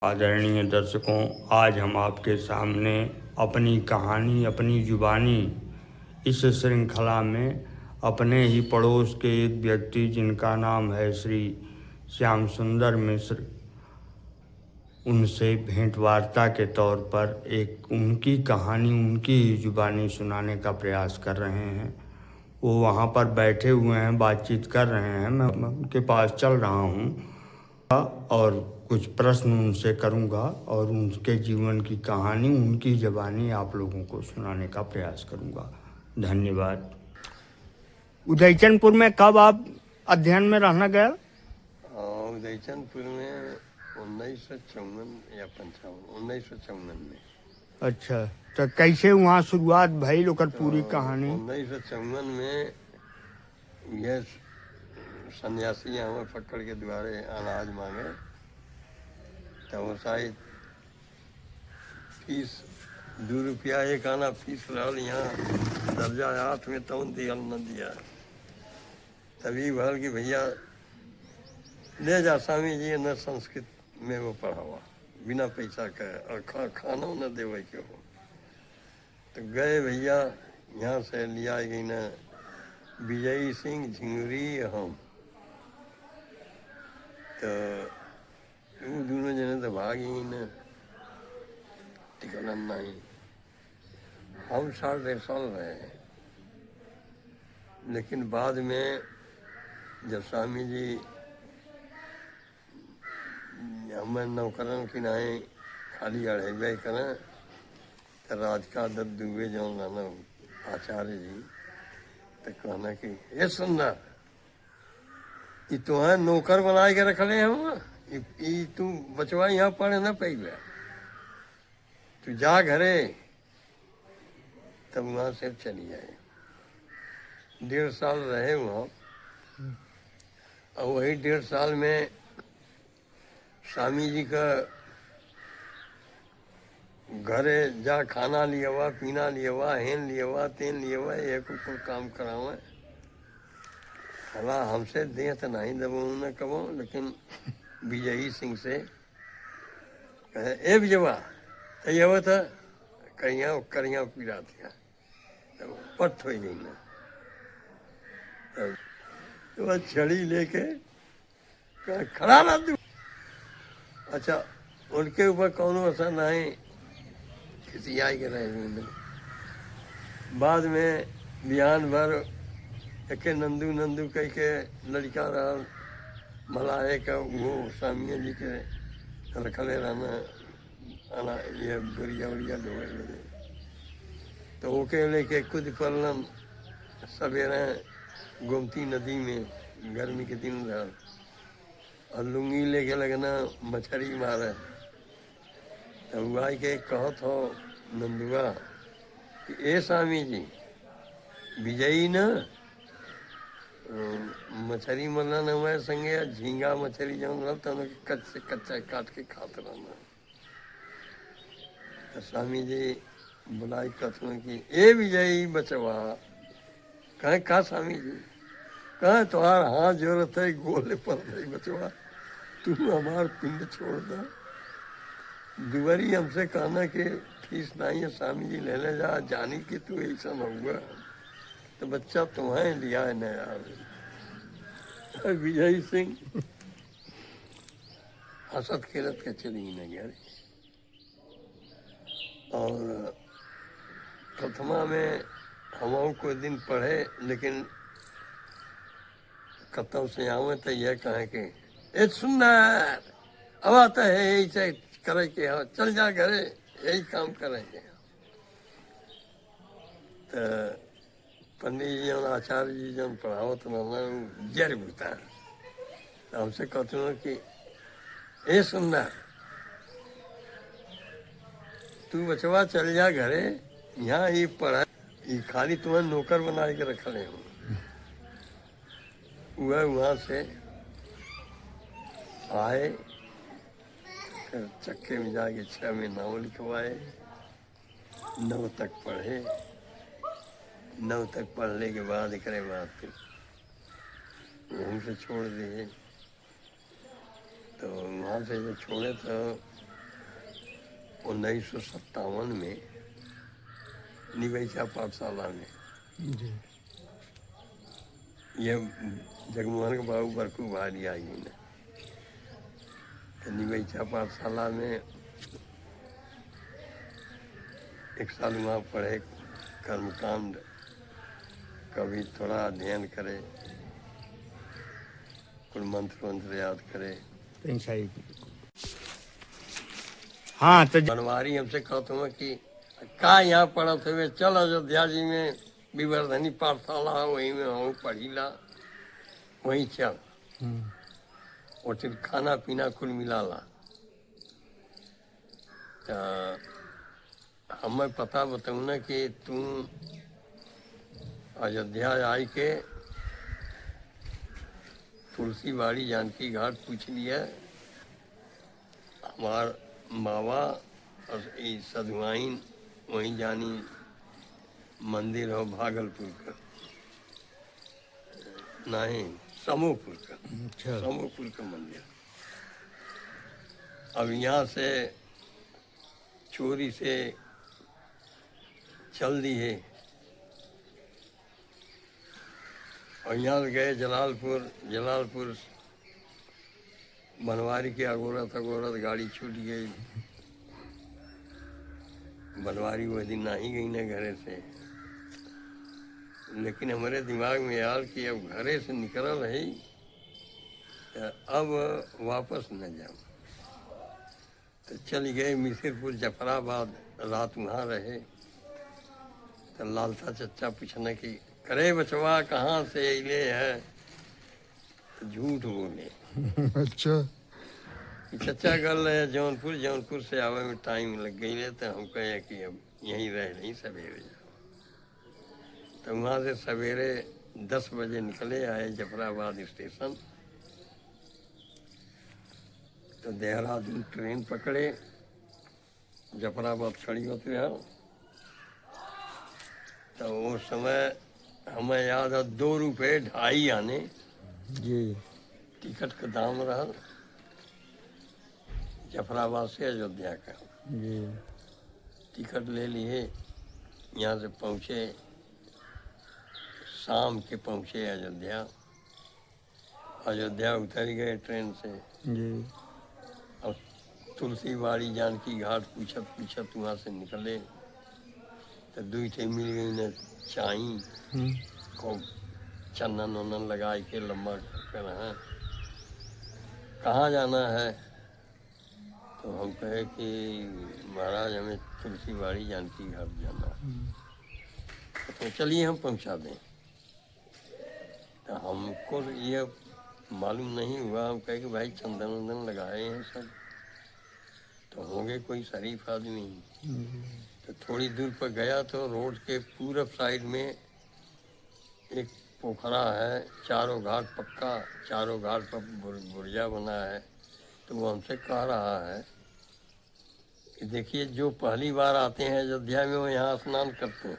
आदरणीय दर्शकों, आज हम आपके सामने अपनी कहानी अपनी जुबानी इस श्रृंखला में अपने ही पड़ोस के एक व्यक्ति जिनका नाम है श्री श्याम सुंदर मिश्र, उनसे भेंट वार्ता के तौर पर एक उनकी कहानी उनकी ही जुबानी सुनाने का प्रयास कर रहे हैं। वो वहाँ पर बैठे हुए हैं, बातचीत कर रहे हैं। मैं उनके पास चल रहा हूँ और कुछ प्रश्न उनसे करूंगा और उनके जीवन की कहानी उनकी ज़बानी आप लोगों को सुनाने का प्रयास करूंगा। धन्यवाद। उदयचंदपुर में कब आप अध्ययन में रहना गया? उदयचंदपुर में 1954 या 55, 1954 में। अच्छा, तो कैसे वहाँ शुरुआत भई ओकर पूरी कहानी? 1954 में यह सन्यासी हमें पकड़ के द्वारे अनाज मांगे, तो वो शायद फीस 2 रुपया एक आना फीस रहल। यहाँ दर्जा 8 में तौन दिया न दिया, तभी भर कि भैया ले जा स्वामी जी न संस्कृत में वो पढ़ावा बिना पैसा का और खाना न देवे के हो। तो गए भैया, यहाँ से लिया गई न विजयी सिंह झिंगुरी हम, तो वो दोनों जने तो भाग ही न टिकलन नहीं। हम 1.5 साल रहे, लेकिन बाद में जब स्वामी जी हमें नौकरन की नाई खाली अढ़ेबे करें, तो राधिका दत्त दुबे जो नाना आचार्य जी तो कहना कि ये सुंदर, ये तो है नौकर बना के रख ले हम, ये तू बचवा यहाँ पढ़े ना पहले, तू जा घरे। तब वहाँ से चली आए, 1.5 साल रहे वहाँ। और वही 1.5 साल में स्वामी जी का घरे जा खाना लिया हुआ, पीना लिया हुआ, हेन लिया हुआ, तेन लिया हुआ, एक ऊपर काम करावे। हला हमसे दे तो नहीं दबो न कबो, लेकिन विजयी सिंह से कहे ए विजवा तो ये था करिया करिया पीड़ा थिया, तो पट हो गई ना। तो वह छड़ी लेके खड़ा रह तू। अच्छा, उनके ऊपर कौन असर नहीं, किसी आई के रहे। बाद में बिहान भर एक नंदू नंदू कह के लड़का रहा मलाए का, वो स्वामी जी के रखले रहना आना ये बुरिया उरिया धोए लगे। तो ओके लेके खुद पड़लन सवेरे गोमती नदी में, गर्मी के दिन रहा, और लुंगी लेके लगना मछली मारे। तब भाई के कहत हो नंदुआ कि ए स्वामी जी विजयी न मछली मरना न हमारे संगे झींगा मछली जौन रहता तो कच्चे कच्चा काट के खाते रहना। तो स्वामी जी बुलाई कथन की ए विजयी बचवा, कहे का स्वामी जी, कहे तुम्हार हाथ जरूरत है गोले पर बचवा, तुम हमार पिंड छोड़ दो। दुबारी हमसे कहना कि फीस नहीं है, स्वामी जी ले ले जा, जानी कि तू ऐसा होगा तो बच्चा तुम्हें लिया है नया। विजय सिंह हसत खेलत के चली न गया। और प्रथमा में हम को दिन पढ़े, लेकिन कतौ से आवे तो यह कहे कि ए सुंदर अब आता है ऐसे करे के, चल जा घरे यही काम करेंगे। तो पंडित जी और आचार्य जी जब पढ़ावत ना जर बुता, तो हमसे कहते हो कि ए सुंदर तू बचवा चल जा घरे, यहाँ ये पढ़ा, ये खाली तुम्हें नौकर बना के रख ले। वह वहाँ से आए, फिर चक्के में जाके 6 में नाम लिखवाए, 9 तक पढ़े। 9 तक पढ़ने के बाद करे बात फिर वहीं से छोड़ दिए। तो वहाँ से जब छोड़े तो 1957 में निवैचा पाठशाला में जी ये जगमोहन के बाबू बरकू भारी आई ने तो निवैचा पाठशाला में एक साल वहाँ पढ़े, कर्मकांड कभी थोड़ा अध्ययन करे, कुल मंत्र वंत्र याद करे। हाँ तो बनवारी हमसे कहते हुए कि का यहाँ पढ़त हुए, चल अयोध्या जी में विवर्धनी पाठशाला है, वहीं में हम पढ़ीला, वहीं चल। और फिर खाना पीना कुल मिलाला। तो हमें पता बताऊ ना कि तू अयोध्या आई के तुलसी बाड़ी जानकी घाट पूछ लिया, हमार मावा और सधुआइन वहीं जानी मंदिर हो भागलपुर का, नहीं समूहपुर का, समूहपुर का मंदिर। अब यहाँ से चोरी से चल दी है और यहाँ गए जलालपुर बनवारी के अगोरत गाड़ी छूट गई। बनवारी वो दिन ना ही गई न घरे से, लेकिन हमारे दिमाग में यार कि अब घरे से निकल है तो अब वापस न जाऊँ। तो चल गए मिसिरपुर जफराबाद, रात वहाँ रहे। तो लालता चचा पूछना कि करे बचवा कहाँ से अले है, तो झूठ बोले। अच्छा कि चचा गल रहे जौनपुर से आवे में टाइम लग गई है, तो हम कहे कि अब यहीं रह नहीं सवेरे जाओ। तो वहाँ से सवेरे 10 बजे निकले, आए जफराबाद स्टेशन। तो देहरादून ट्रेन पकड़े, जफराबाद खड़ी होती है। तो उस समय हमें याद है 2 रुपये 2.5 आने जी टिकट का दाम रहा जफराबाद से अयोध्या का। जी टिकट ले लिए, यहाँ से पहुँचे, शाम के पहुँचे अयोध्या उतर गए ट्रेन से। जी और तुलसी बाड़ी जानकी घाट पूछत वहाँ से निकले। तो 2 ठे मिल गई न चाई को चंदन वंदन लगा के लंबा कर है। कहाँ जाना है? तो हम कहे कि महाराज हमें तुलसी बाड़ी जानकी घाट जाना है। तो चलिए हम पहुँचा दें। तो हमको ये मालूम नहीं हुआ, हम कहे कि भाई चंदन वंदन लगाए हैं सब, तो होंगे कोई शरीफ आदमी। तो थोड़ी दूर पर गया तो रोड के पूरब साइड में एक पोखरा है, चारों घाट पक्का, चारों घाट पर बुर्जा बना है। तो वो हमसे कह रहा है कि देखिए जो पहली बार आते हैं अयोध्या में वो यहाँ स्नान करते हैं,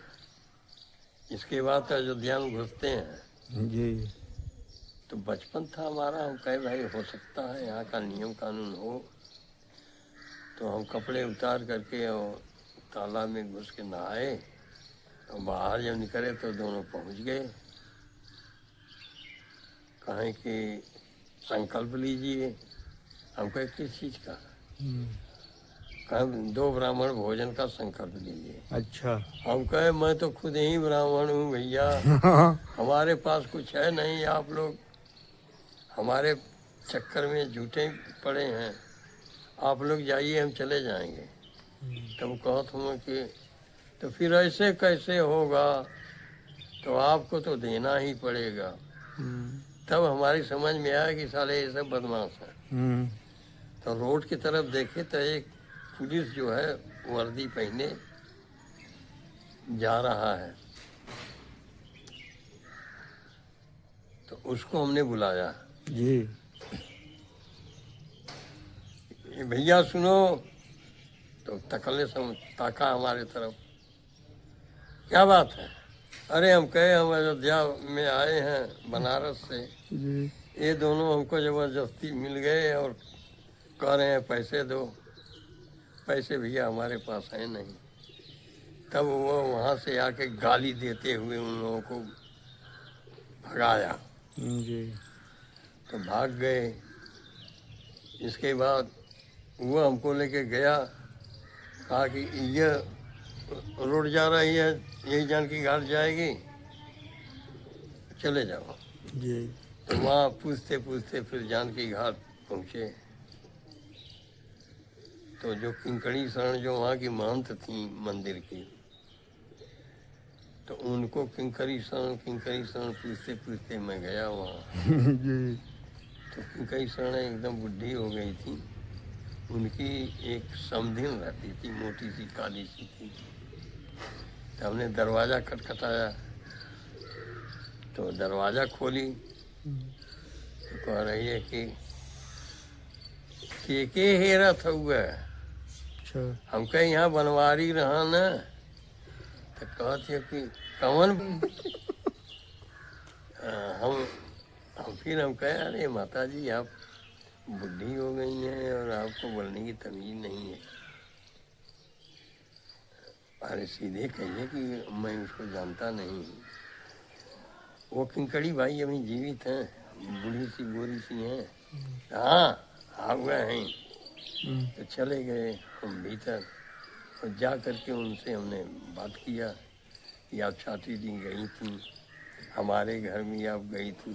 इसके बाद तो अयोध्या में घुसते हैं। जी तो बचपन था हमारा, हम कहे भाई हो सकता है यहाँ का नियम कानून हो। तो हम कपड़े उतार करके और तालाब में घुस के नहाए और बाहर जब निकले तो दोनों पहुँच गए। कहें कि संकल्प लीजिए। हम कहे किस चीज़ का? कहें 2 ब्राह्मण भोजन का संकल्प लीजिए। अच्छा हम कहे मैं तो खुद ही ब्राह्मण हूँ भैया, हमारे पास कुछ है नहीं, आप लोग हमारे चक्कर में झूठे पड़े हैं, आप लोग जाइए हम चले जाएंगे। तब कहत हूँ कि तो फिर ऐसे कैसे होगा, तो आपको तो देना ही पड़ेगा। तब हमारी समझ में आया कि साले ये सब बदमाश हैं। तो रोड की तरफ देखे तो एक पुलिस जो है वर्दी पहने जा रहा है। तो उसको हमने बुलाया, जी भैया सुनो। तो ताका हमारे तरफ, क्या बात है? अरे हम कहे हम अयोध्या में आए हैं बनारस से, ये दोनों हमको जबरदस्ती मिल गए और कह रहे हैं पैसे दो। पैसे भैया हमारे पास हैं नहीं। तब वो वहाँ से आके गाली देते हुए उन लोगों को भगाया, जी तो भाग गए। इसके बाद वो हमको लेके गया, कहा कि ये रोड जा रही है, यही जानकी घाट जाएगी, चले जाओ। जी तो वहाँ पूछते पूछते फिर जानकी घाट पहुँचे। तो जो किंकड़ी शरण जो वहाँ की महंत थी मंदिर की, तो उनको किंकरी शरण पूछते पूछते मैं गया वहाँ। जी तो किंकरी शरण एकदम बुढ़ी हो गई थी। उनकी एक समधिन रहती थी, मोटी सी काली सी थी। तो हमने दरवाज़ा खटखटाया, तो दरवाज़ा खोली, तो कह रही है कि के हेरा था हुआ। अच्छा हम कहे यहाँ बनवारी रहा न, तो कहते कि कौन हम फिर हम कहे अरे माता जी आप बुढ़ी हो गई हैं और आपको बोलने की तमीज नहीं है। अरे सीधे कहिए कि मैं उसको जानता नहीं। वो किंकड़ी भाई अभी जीवित हैं, बूढ़ी सी गोरी सी हैं। हाँ आ गए हैं। तो चले गए हम भीतर और जा करके उनसे हमने बात किया कि आप छाती जी गई थी, हमारे घर में आप गई थी,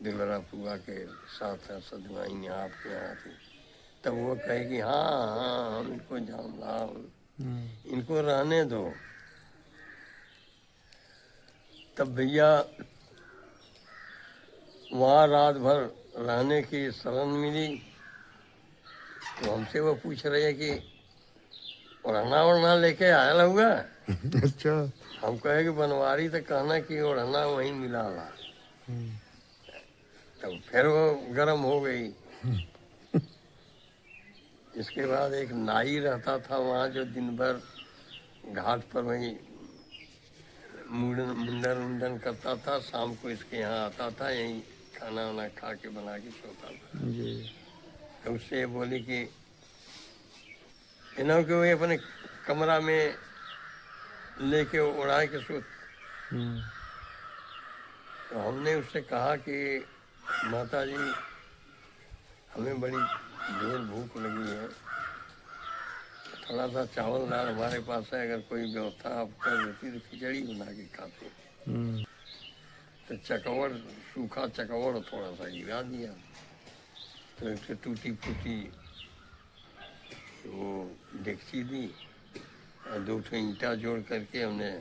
दिलरा पुआ के साथ सदवाई यहाँ आपके यहाँ थी। तब वो कहे कि हाँ हाँ हम इनको जान रहा हूँ, इनको रहने दो। तब भैया वहाँ रात भर रहने की शरण मिली। तो हमसे वो पूछ रहे हैं कि ओढ़ना ओढ़ना लेके आया हुआ। अच्छा हम कहे कि बनवारी तो कहना कि ओढ़ना वहीं मिला ला। तब फिर वो गर्म हो गई। इसके बाद एक नाई रहता था वहाँ जो दिन भर घाट पर वहीं मुंडन मुंडन करता था। शाम को इसके यहाँ आता था, यहीं खाना वाना खा के बना के सोता था। जी तो उससे बोली कि इन्हों के वही अपने कमरा में लेके उड़ा के सो। तो हमने उससे कहा कि माता जी हमें बड़ी देर भूख लगी है, थोड़ा सा चावल दाल हमारे पास है, अगर कोई व्यवस्था आप कर देती तो खिचड़ी बना के खाते। तो चकवड़, सूखा चकवड़ थोड़ा सा गिरा दिया। तो एक टूटी फूटी वो डेगची दी और 2 ईंटा जोड़ करके हमने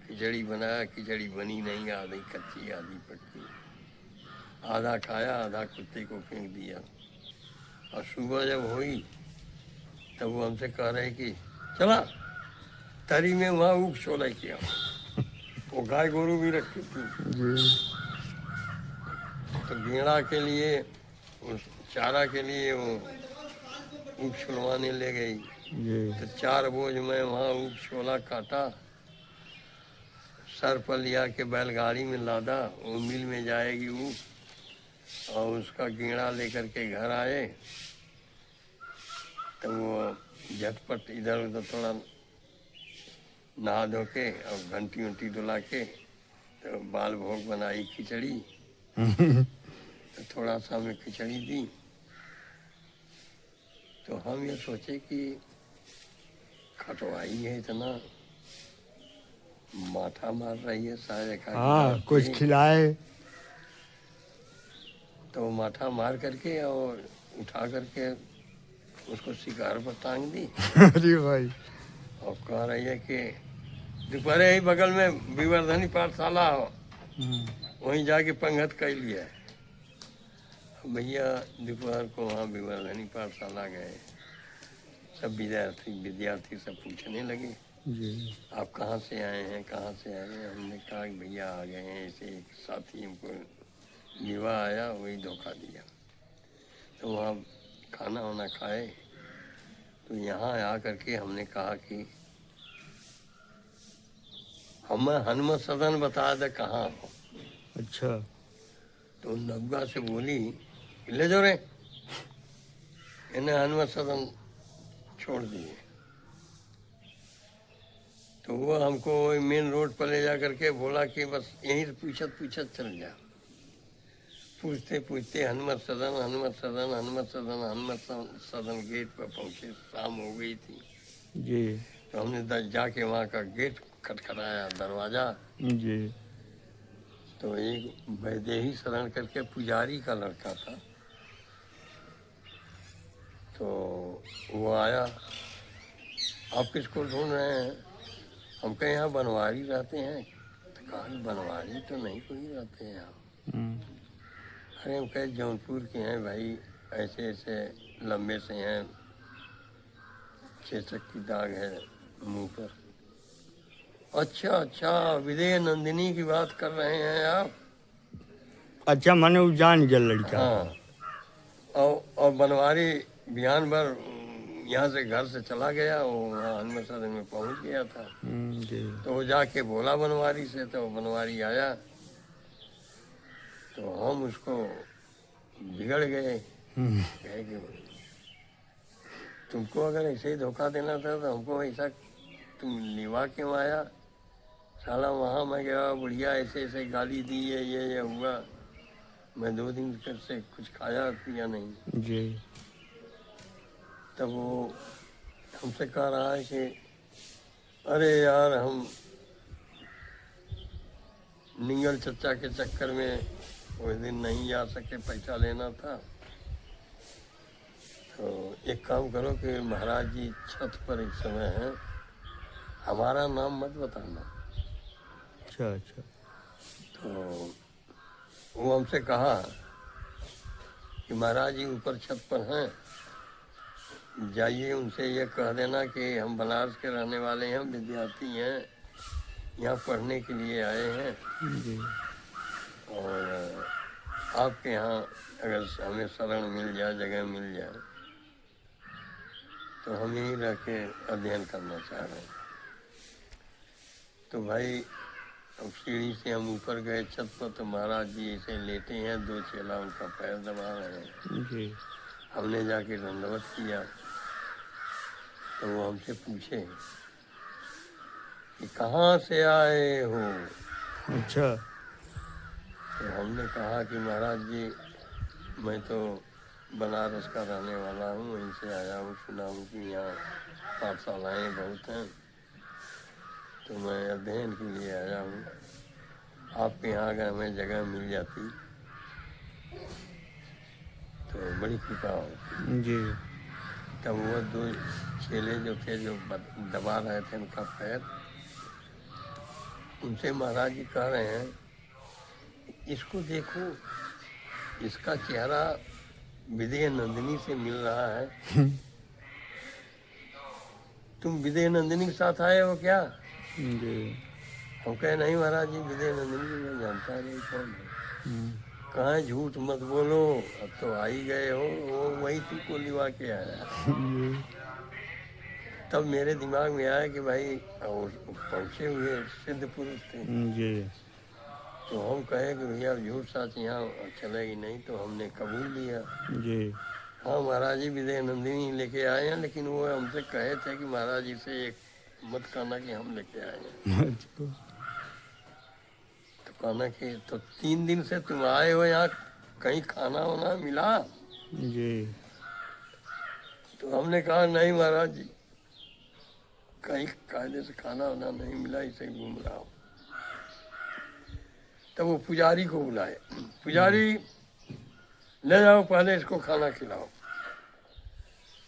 खिचड़ी बनाया। खिचड़ी बनी नहीं, आधी कच्ची आधी पक्की। आधा खाया, आधा कुत्ते को फेंक दिया। और सुबह जब हुई तब वो हमसे कह रहे कि चला तरी में वहाँ ऊख छोला किया। वो गाय गोरू भी रखी थी। तो गेड़ा के लिए, उस चारा के लिए वो ऊख छुलवाने ले गई। तो 4 बोझ में वहाँ ऊख छोला काटा, सर पर लिया के बैलगाड़ी में लादा। वो मिल में जाएगी ऊख, और उसका गेड़ा लेकर के घर आए। तो वो झटपट इधर उधर थोड़ा नहा धो के और घंटी वंटी डुला के तो बाल भोग बनाई खिचड़ी। तो थोड़ा सा हमें खिचड़ी दी। तो हम ये सोचे कि खटवाई है इतना, माथा मार रही है शायद, हाँ कुछ खिलाए। तो माथा मार करके और उठा करके उसको शिकार पर टांग दी। अरे भाई और कह रही है कि दोपहर ही बगल में विवर्धनी पाठशाला हो, वहीं जाके पंगत कर लिया। भैया दोपहर को वहाँ विवर्धनी पाठशाला गए। सब विद्यार्थी सब पूछने लगे जी आप कहाँ से आए हैं, कहाँ से आए हैं। हमने कहा कि भैया आ गए हैं, ऐसे एक साथी हमको विवाह आया, वही धोखा दिया। तो वहाँ खाना वाना खाए। तो यहाँ आ करके हमने कहा कि हमें हनुमत सदन बता दे कहाँ हो। अच्छा तो नब्गा से बोली ले जो रे, इन्हें हनुमत सदन छोड़ दिए। तो वो हमको मेन रोड पर ले जा करके बोला कि बस यहीं से पूछत पूछत चल जा। पूछते पूछते हनुमत सदन हनुमत सदन हनुमत सदन हनुमत सदन गेट पर पहुंचे। शाम हो गई थी। जी तो हमने जाके वहाँ का गेट खटखटाया, दरवाज़ा। जी तो एक वैदेही शरण करके पुजारी का लड़का था। तो वो आया, आप किसको ढूंढ रहे हैं? हम कहे यहाँ बनवारी रहते हैं। तो कहा बनवारी तो नहीं कोई रहते हैं यहाँ। अरे हम कहे जौनपुर के हैं भाई, ऐसे ऐसे लंबे से हैं, चेचक की दाग है मुंह पर। अच्छा अच्छा, विजय नंदिनी की बात कर रहे हैं आप? अच्छा, मैंने वो जान गया लड़का। हाँ। और बनवारी बिहान भर यहाँ से घर से चला गया, वो वहाँ हनुमत सदन में पहुँच गया था। जी तो वो जाके बोला बनवारी से, तो बनवारी आया। तो हम उसको बिगड़ गए। कहे कि तुमको अगर ऐसे ही धोखा देना था तो हमको ऐसा तुम निभा क्यों आया? साला वहाँ मैं गया, बुढ़िया ऐसे ऐसे गाली दी है, ये हुआ। मैं 2 दिन से कुछ खाया पिया नहीं। जी तब वो हमसे कह रहा है कि अरे यार, हम निंगल चच्चा के चक्कर में उस दिन नहीं आ सके, पैसा लेना था। तो एक काम करो कि महाराज जी छत पर इस समय हैं, हमारा नाम मत बताना। अच्छा अच्छा। तो वो हमसे कहा कि महाराज जी ऊपर छत पर हैं, जाइए उनसे ये कह देना कि हम बनारस के रहने वाले हैं, विद्यार्थी हैं, यहाँ पढ़ने के लिए आए हैं। जी और आपके यहाँ अगर हमें शरण मिल जाए, जगह मिल जाए, तो हम यहीं रह के अध्ययन करना चाह रहे हैं। तो भाई अब सीढ़ी से हम ऊपर गए छत पर, तो महाराज जी ऐसे लेटे हैं, 2 चेला उनका पैर दबा रहे हैं। जी हमने जाके दंडवत किया। तो वो हमसे पूछे कि कहाँ से आए हो? अच्छा। तो हमने कहा कि महाराज जी मैं तो बनारस का रहने वाला हूँ, वहीं से आया हूँ, सुना हूँ कि यहाँ पाठशालाएँ बहुत हैं, तो मैं अध्ययन के लिए आया हूँ। आपके यहाँ अगर हमें जगह मिल जाती तो बड़ी कृपा होती। जी तब वो 2 चेले जो थे, जो दबा रहे थे उनका पैर, उनसे महाराज जी कह रहे हैं इसको देखो, इसका चेहरा विजय नंदिनी से मिल रहा है। तुम विजय नंदिनी के साथ आए हो क्या? जी हम कहे नहीं महाराज जी, विजय नंदिनी मैं जानता नहीं कौन है। कहाँ झूठ मत बोलो, अब तो आ ही गए हो, वो वही तुमको लिवा के आया। तब मेरे दिमाग में आया कि भाई पहुँचे हुए सिद्ध पुरुष थे। जी तो हम कहे कि भैया झूठ साच यहाँ चलेगी नहीं, तो हमने कबूल लिया। जी हाँ महाराज जी विजय नंदिनी लेके आए हैं, लेकिन वो हमसे कहे थे कि महाराज जी से एक मत कहना कि हम लेके आए हैं। तो कहना कि तो 3 दिन से तुम आए हो यहाँ, कहीं खाना वाना मिला? जी तो हमने कहा नहीं महाराज जी, कहीं कायदे से खाना वाना नहीं मिला, इसे घूम रहा हूँ। तब वो पुजारी को बुलाए, पुजारी ले जाओ पहले इसको खाना खिलाओ।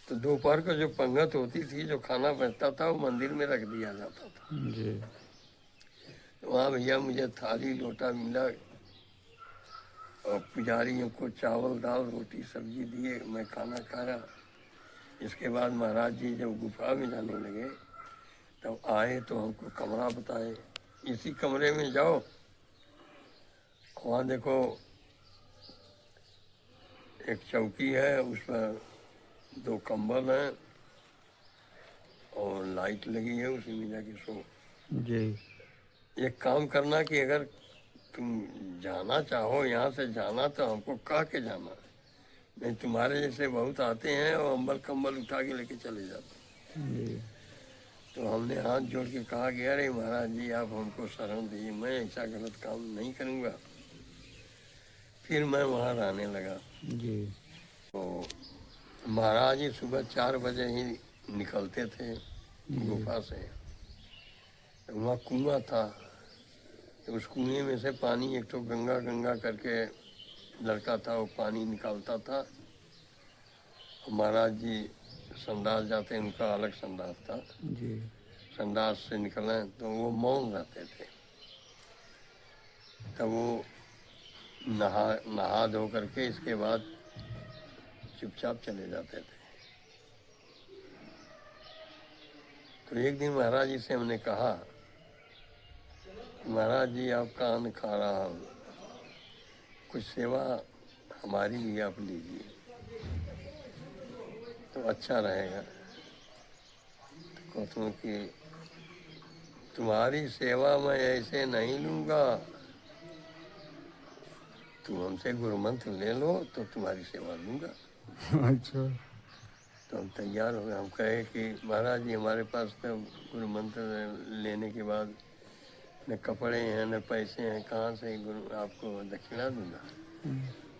तो दोपहर को जो पंगत होती थी, जो खाना बचता था, वो मंदिर में रख दिया जाता था। जी तो वहाँ भैया मुझे थाली लोटा मिला, और पुजारी हमको चावल दाल रोटी सब्जी दिए, मैं खाना खाया। इसके बाद महाराज जी जब गुफा में जाने लगे, तब आए तो हमको कमरा बताए, इसी कमरे में जाओ, वहाँ देखो एक चौकी है, उस पर 2 कंबल हैं और लाइट लगी है, उसी में जाके सो। जी एक काम करना कि अगर तुम जाना चाहो, यहाँ से जाना, तो हमको कह के जाना, नहीं तुम्हारे जैसे बहुत आते हैं और अम्बल कंबल उठा के लेके चले जाते। जी तो हमने हाथ जोड़ के कहा कि अरे महाराज जी आप हमको शरण दीजिए, मैं ऐसा गलत काम नहीं करूँगा। फिर मैं वहाँ रहने लगा। जी तो महाराज जी सुबह 4 बजे ही निकलते थे गुफा से। तो वहाँ कुआं था, तो उस कुएं में से पानी, एक तो गंगा गंगा करके लड़का था, वो पानी निकालता था। महाराज जी संडास जाते, उनका अलग संडास था। जी संडास से निकले तो वो मौन रहते थे। तब वो नहा धो करके इसके बाद चुपचाप चले जाते थे। तो एक दिन महाराज जी से हमने कहा, महाराज जी आपका अन्न खा रहा हूँ, कुछ सेवा हमारी भी आप लीजिए तो अच्छा रहेगा। तो कहते हैं कि तुम्हारी सेवा मैं ऐसे नहीं लूँगा, तुम हमसे गुरु मंत्र ले लो तो तुम्हारी सेवा लूँगा। अच्छा तो हम तैयार हो गए। हम कहे कि महाराज जी हमारे पास तो गुरु मंत्र लेने के बाद न कपड़े हैं न पैसे हैं, कहाँ से गुरु आपको दक्षिणा दूंगा।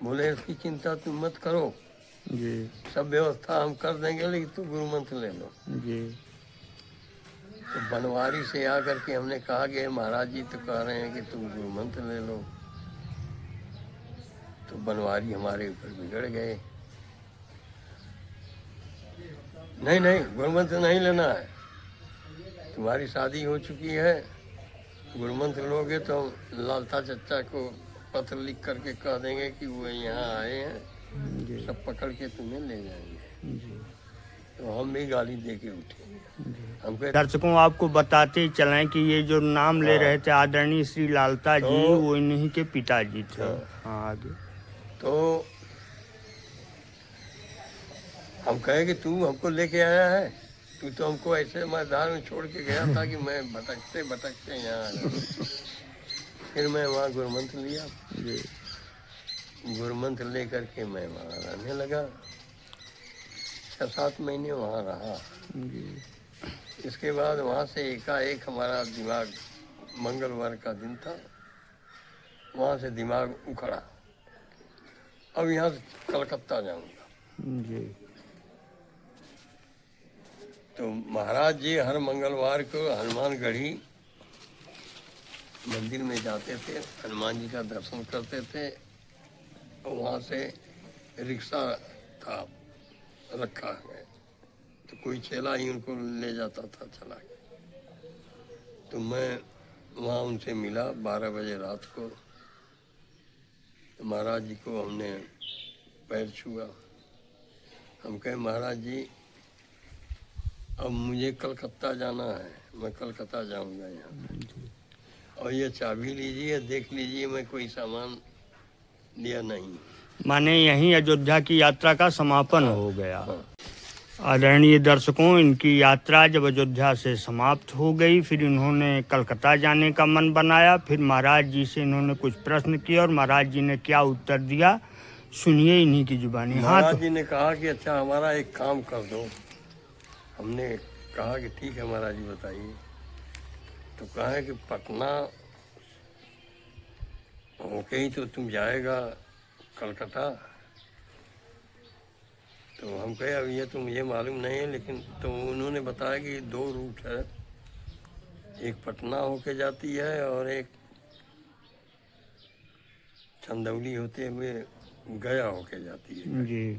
बोले इसकी चिंता तुम मत करो, जी सब व्यवस्था हम कर देंगे, लेकिन तुम गुरु मंत्र ले लो। जी तो बनवारी से आकर के हमने कहा कि महाराज जी तो कह रहे हैं कि तुम गुरु मंत्र ले लो। तो बनवारी हमारे ऊपर बिगड़ गए। नहीं नहीं, गुरु मंत्र नहीं लेना है, तुम्हारी शादी हो चुकी है, गुरु मंत्र लोगे तो लालता चचा को पत्र लिख करके कह देंगे कि वो यहाँ आए हैं, जी सब पकड़ के तुम्हें ले जाएंगे। जी तो हम भी गाली दे के उठे। हम कहे दर्शकों आपको बताते चलें कि ये जो नाम ले रहे थे आदरणीय श्री लालता जी, तो- वो इन्हीं के पिताजी थे। हाँ। हाँ आगे। तो हम कहे कि तू हमको लेके आया है, तू तो हमको ऐसे मैदान में छोड़ के गया था कि मैं भटकते भटकते यहाँ आ गया। फिर मैं वहाँ गुरु मंत्र लिया, जी गुरु मंत्र ले करके मैं वहाँ रहने लगा। 6-7 महीने वहाँ रहा। जी इसके बाद वहाँ से एकाएक हमारा दिमाग, मंगलवार का दिन था, वहाँ से दिमाग उखड़ा, अब यहाँ से कलकत्ता जाऊँगा। जी तो महाराज जी हर मंगलवार को हनुमानगढ़ी मंदिर में जाते थे, हनुमान जी का दर्शन करते थे। और वहाँ से रिक्शा था रखा है, तो कोई चेला ही उनको ले जाता था चला के। तो मैं वहाँ उनसे मिला 12 बजे रात को। तो महाराज जी को हमने पैर छुआ। हम कहे महाराज जी अब मुझे कलकत्ता जाना है, मैं कलकत्ता जाऊंगा यहाँ, और ये चाबी लीजिए, देख लीजिए मैं कोई सामान लिया नहीं। माने यहीं अयोध्या की यात्रा का समापन हो गया। हाँ। आदरणीय दर्शकों, इनकी यात्रा जब अयोध्या से समाप्त हो गई, फिर इन्होंने कलकत्ता जाने का मन बनाया। फिर महाराज जी से इन्होंने कुछ प्रश्न किए और महाराज जी ने क्या उत्तर दिया, सुनिए इन्हीं की जुबानी। हाँ महाराज तो जी ने कहा कि अच्छा हमारा एक काम कर दो। हमने कहा कि ठीक है महाराज जी बताइए। तो कहा कि पटना होके ही तो तुम जाएगा कलकत्ता। तो हम कहे अब ये तो मुझे मालूम नहीं है, लेकिन तो उन्होंने बताया कि 2 रूट है, एक पटना होके जाती है और एक चंदौली होते हुए गया होके जाती है। जी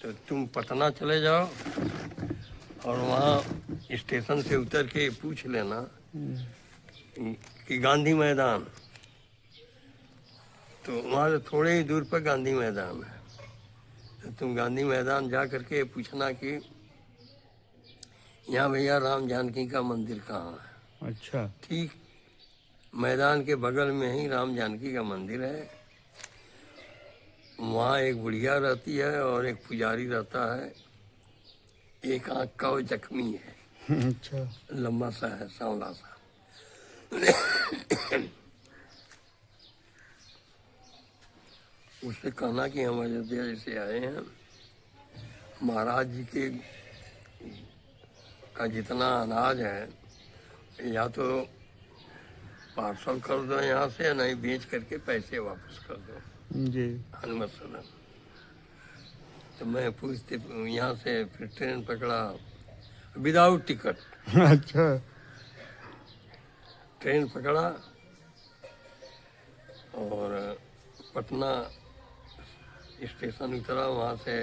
तो तुम पटना चले जाओ और वहाँ स्टेशन से उतर के पूछ लेना कि गांधी मैदान, तो वहाँ से थोड़े ही दूर पर गांधी मैदान है। तो तुम गांधी मैदान जा करके पूछना कि यहाँ भैया राम जानकी का मंदिर कहाँ है। अच्छा ठीक मैदान के बगल में ही राम जानकी का मंदिर है। वहाँ एक बुढ़िया रहती है और एक पुजारी रहता है। एक आँख का वो जख्मी है, अच्छा लंबा सा है, सांवला सा। उससे कहना कि हम अयोध्या से आए हैं, महाराज जी के का जितना अनाज है या तो पार्सल कर दो यहाँ से, या नहीं बेच करके पैसे वापस कर दो जी। हनुमत सदन। तो मैं पूछते यहाँ से फिर ट्रेन पकड़ा विदाउट टिकट। अच्छा। ट्रेन पकड़ा और पटना स्टेशन उतरा। वहाँ से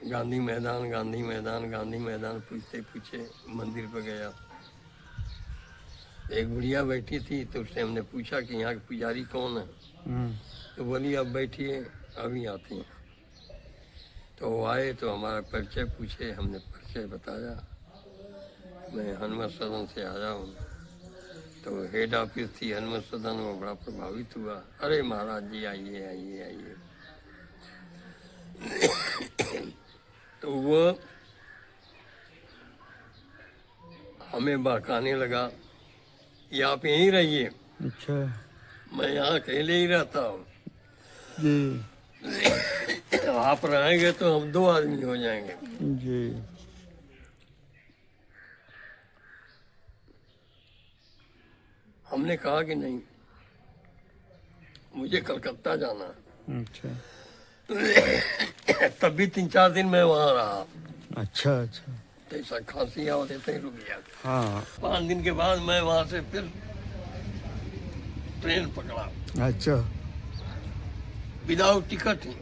गांधी मैदान गांधी मैदान गांधी मैदान पूछते पूछे मंदिर पर गया। एक बुढ़िया बैठी थी तो उससे हमने पूछा कि यहाँ के पुजारी कौन है। तो बोली अब बैठिए अभी आते हैं। तो वो आए तो हमारा परिचय पूछे, हमने परिचय बताया, मैं हनुमत सदन से आया हूँ। तो हेड ऑफिस थी हनुमत सदन, वो बड़ा प्रभावित हुआ। अरे महाराज जी आइए आइए आइए। तो वो हमें बहकाने लगा, ये आप यहीं रहिए, अच्छा मैं यहाँ अकेले ही रहता हूँ। जी। आप रहेंगे तो हम 2 आदमी हो जाएंगे। जी। हमने कहा कि नहीं, मुझे कलकत्ता जाना है। अच्छा तब भी 3-4 दिन मैं वहाँ रहा। अच्छा। अच्छा। तो ऐसा खांसी आवत तो ही रुक गया। हाँ। 5 दिन के बाद मैं वहाँ से फिर ट्रेन पकड़ा अच्छा। विदाउट टिकट ही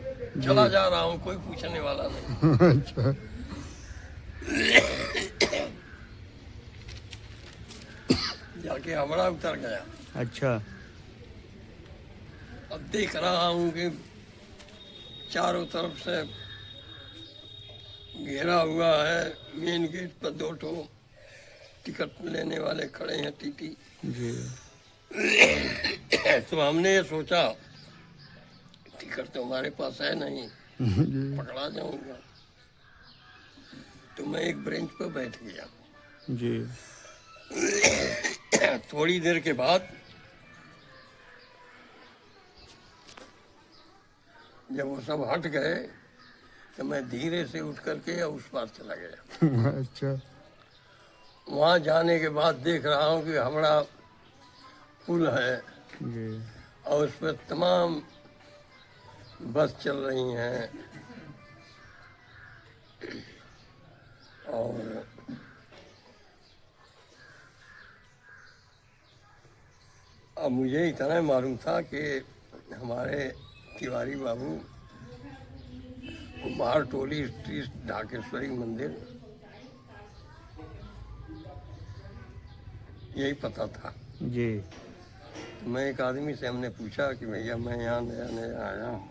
चला जा रहा हूँ, कोई पूछने वाला नहीं। अच्छा। जाके हावड़ा उतर गया। अच्छा। अब देख रहा हूँ कि चारों तरफ से घेरा हुआ है। मेन गेट पर 2 ठो टिकट लेने वाले खड़े हैं, टीटी। जी। तो हमने ये सोचा टिकट तो हमारे पास है नहीं, जी। पकड़ा जाऊंगा। तो मैं एक बेंच पर बैठ गया। जी। थोड़ी देर के बाद जब वो सब हट गए तो मैं धीरे से उठ करके उस पार चला गया। अच्छा। वहाँ जाने के बाद देख रहा हूँ कि हावड़ा पुल है जी। और उस पर तमाम बस चल रही हैं। और अब मुझे इतना मालूम था कि हमारे तिवारी बाबू कुमार टोली स्ट्रीट ढाकेश्वरी मंदिर, यही पता था। जी। तो मैं एक आदमी से हमने पूछा कि भैया मैं यहाँ नया नया आया हूँ,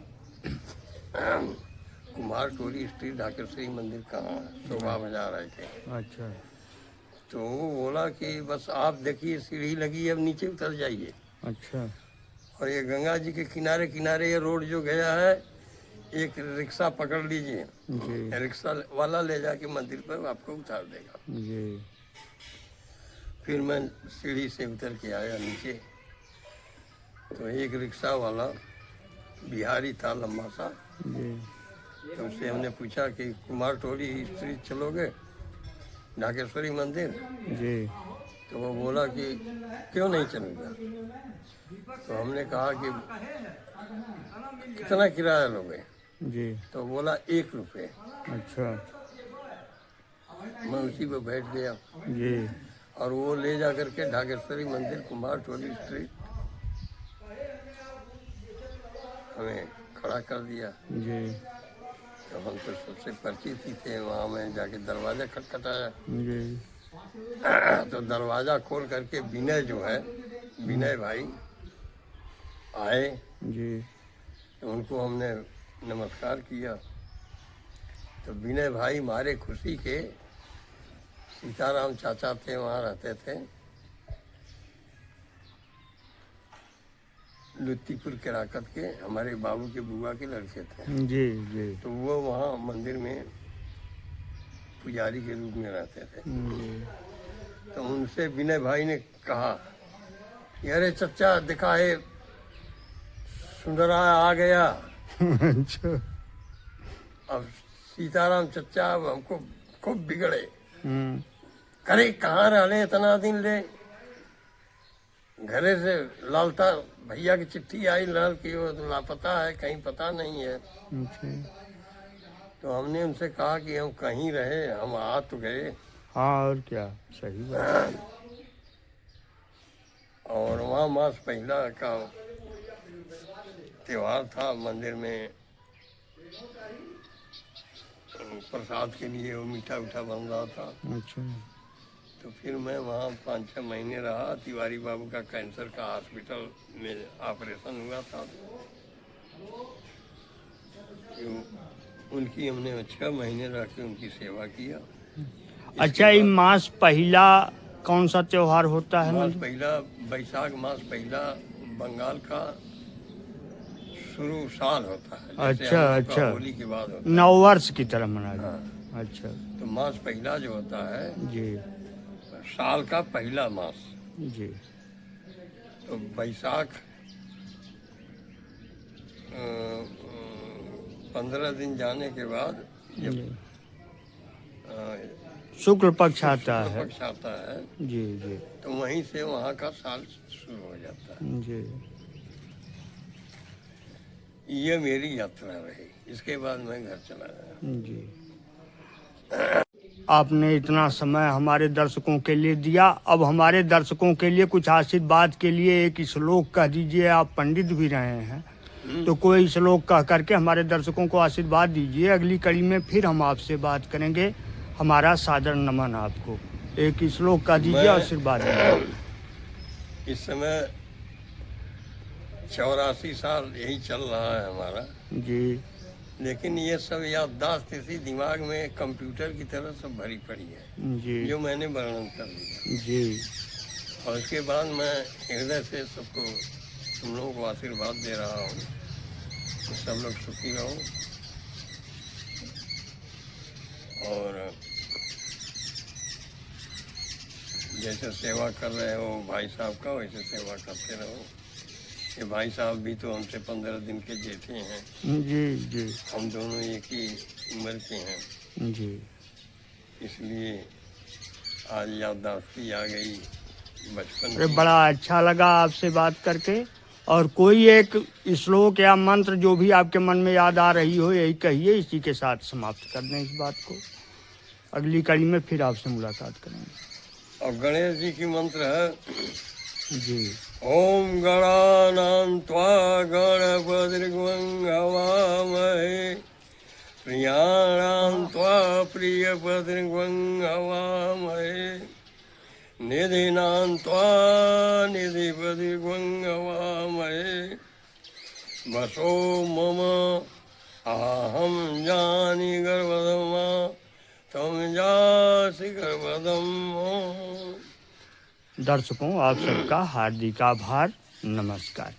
कुमार टोली स्ट्रीट ढाकेश्वरी मंदिर कहाँ है? शोभा बाजार है के। अच्छा। तो वो बोला कि बस आप देखिए सीढ़ी लगी है, अब नीचे उतर जाइए। अच्छा। और ये गंगा जी के किनारे किनारे ये रोड जो गया है, एक रिक्शा पकड़ लीजिए, जी। रिक्शा वाला ले जाके मंदिर पर आपको उतार देगा। जी। फिर फिर मैं सीढ़ी से उतर के आया नीचे। तो एक रिक्शा वाला बिहारी था, लंबा सा। जी। तो उससे हमने पूछा कि कुमार टोली स्ट्रीट चलोगे ढाकेश्वरी मंदिर? जी। तो वो बोला कि क्यों नहीं चलूँगा। तो हमने कहा कि कितना किराया लोगे? जी। तो बोला 1 रुपये। अच्छा। मैं उसी पे बैठ गया जी। और वो ले जा करके ढाकेश्वरी मंदिर कुमार टोली स्ट्रीट हमें खड़ा कर दिया। जी। तो हम तो सबसे परिचित ही थे। वहाँ मैं जाके दरवाज़ा खटखटाया। जी। तो दरवाज़ा खोल करके विनय जो है, विनय भाई आए। जी। तो उनको हमने नमस्कार किया। तो विनय भाई हमारे खुशी के सीताराम चाचा थे, वहाँ रहते थे, लुत्तीपुर केराकत के, हमारे बाबू के बुआ के लड़के थे। जी। जी। तो वो वहाँ मंदिर में पुजारी के रूप में रहते थे। जी। तो उनसे विनय भाई ने कहा कि अरे चचा दिखा है सुंदरा आ गया। अच्छा। अब सीताराम चचा अब हमको खूब बिगड़े। करे कहाँ रहे इतना दिन ले, घरे से लालता भैया की चिट्ठी आई लल की वो तो लापता है, कहीं पता नहीं है। तो हमने उनसे कहा कि हम कहीं रहे, हम आ तो गए। हाँ और क्या, सही बात। और वहाँ मास पहला का त्योहार था, मंदिर में प्रसाद के लिए वो मीठा उठा बन रहा था। अच्छा। तो फिर मैं वहाँ 5-6 महीने रहा। तिवारी बाबू का कैंसर का हॉस्पिटल में ऑपरेशन हुआ था, उनकी हमने 6 महीने रह के उनकी सेवा किया। अच्छा, ये मास पहला कौन सा त्योहार होता है? मास पहला बैसाख मास पहला बंगाल का शुरू साल होता है। अच्छा अच्छा, होली के बाद होता है, नववर्ष की तरह मना जाता। हाँ। अच्छा तो मास पहला जो होता है जी साल का पहला मास। जी। तो बैसाख 15 दिन जाने के बाद जब शुक्ल पक्ष आता है, पक्ष आता है जी जी, तो वहीं से वहाँ का साल शुरू हो जाता है। जी। ये मेरी यात्रा रही। इसके बाद मैं घर चला गया। जी, आपने इतना समय हमारे दर्शकों के लिए दिया। अब हमारे दर्शकों के लिए कुछ आशीर्वाद के लिए एक श्लोक कह दीजिए। आप पंडित भी रहे हैं तो कोई श्लोक कह करके हमारे दर्शकों को आशीर्वाद दीजिए। अगली कड़ी में फिर हम आपसे बात करेंगे। हमारा सादर नमन आपको। एक श्लोक कह दीजिए, आशीर्वाद दीजिए। इस समय 84 साल यही चल रहा है हमारा जी, लेकिन ये सब याददाश्त इसी दिमाग में कंप्यूटर की तरह सब भरी पड़ी है जी, जो मैंने वर्णन कर दिया जी। और उसके बाद मैं हृदय से सबको, तुम लोगों को आशीर्वाद दे रहा हूँ कि सब लोग सुखी रहो और जैसे सेवा कर रहे हो भाई साहब का वैसे सेवा करते रहो। ये भाई साहब भी तो हमसे 15 दिन के जेठे हैं। जी जी, हम दोनों एक ही उम्र के हैं जी। इसलिए आज याददाश्ती आ गई बचपन अरे की। बड़ा अच्छा लगा आपसे बात करके। और कोई एक श्लोक या मंत्र जो भी आपके मन में याद आ रही हो यही कहिए। इसी के साथ समाप्त कर दें इस बात को। अगली कड़ी में फिर आपसे मुलाकात करेंगे। और गणेश जी की मंत्र है जी। ओम गणानां त्वा गणपतिर्गुं हवामहे प्रियाणां त्वा प्रियपतिर्गुं हवामहे निधिनां त्वा निधिपतिर्गुं हवामहे वसो मम अहं जानि गर्भधमा तम जासि गर्भधम। दर्शकों, आप सबका हार्दिक आभार। नमस्कार।